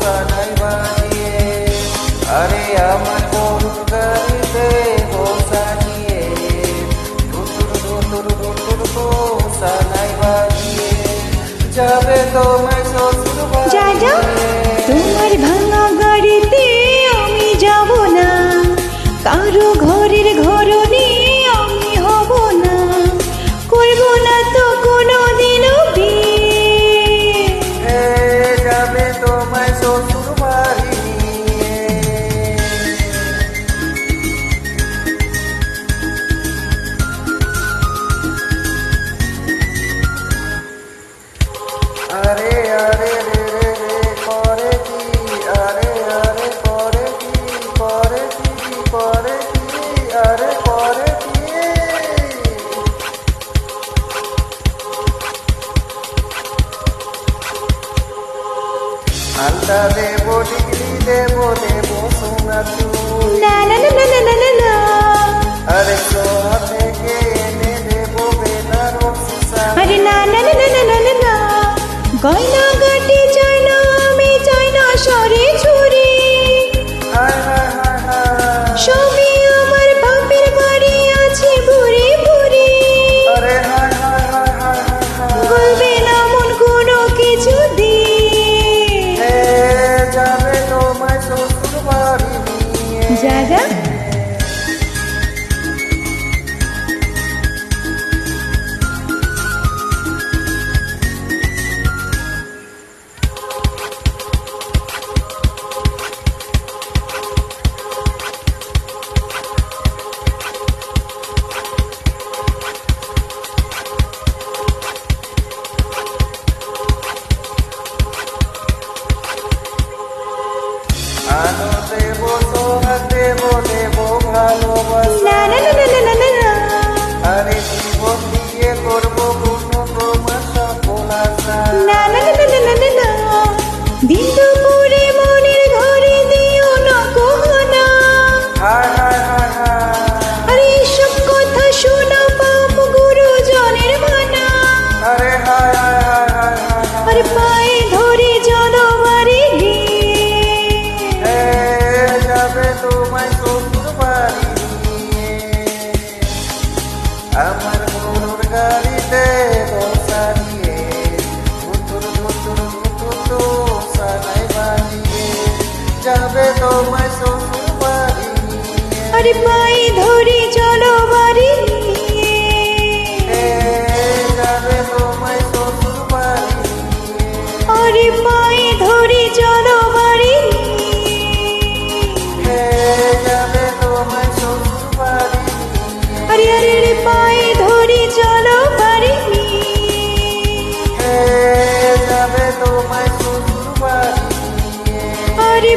সানাই বাজিয়ে আরে আমার গরুর গাড়িতে বসা নিয়ে সানাই বাজিয়ে যাবে তোমায় শ্বশুর দাদা, তোমার ভাঙা গাড়িতে আমি যাব না, কারো ঘরের ঘরনি আমি হব না, করব না তো কোনোদিনও বিয়ে। যাবে তোমায় শ্বশুর বাড়ি নিয়ে আরে আরে রে রে রে করে কি আরে আরে করে কি করে কি করে কি আরে করে কি আলতা দেবো ডিগ্রি দেবো দেবো সোনা তুই না না না না না না না, আরে সোনা থেকে এনে দেবো বেনারসি শাড়ি আরে না না না না না না না, গয়না গাটি চাই না আমি, চাই না সরে ছুরি, হায় হায় হায় হায় সবই আমার বাপের বাড়ি আছে ভুরি ভুরি, আরে হায় হায় হায় হায় হায় হায় বলবে না মন কোনো কিছু দিয়ে। যাবে তোমায় শ্বশুর বাড়ি নিয়ে দাদা, আলো দেবো সোহাগ দেবো দেবো ভালোবাসা না না না না না না না, আরে জীবন দিয়ে করবো কোনো তোমার সফল আশা না না না না না না না, দিন দুপুরে মনের ঘরে দিও না গহনা, হায় হায় হায় হায় আরে এসব কথা শোনা পাপ গুরুজনের মানা, আরে হায় হায় হায় হায় হায় আরে পায়ে ধরে জনবারে গিয়ে। যাবে তোমায় শ্বশুর বাড়ি নিয়ে আমার গরুর গাড়িতে বসা নিয়ে সানাই বাজিয়ে যাবে তোমায় শ্বশুর বাড়ি নিয়ে আরে পায়ে ধরে চলো বাড়ি নিয়ে, যাবে তোমায় শ্বশুর বাড়ি নিয়ে আরে পায়ে ধরে চলো বাড়ি নিয়ে, যাবে তোমায় শ্বশুর বাড়ি নিয়ে আরে আরে রে পায়ে ধরে চলো বাড়ি নিয়ে, যাবে তোমায় শ্বশুর বাড়ি নিয়ে আরে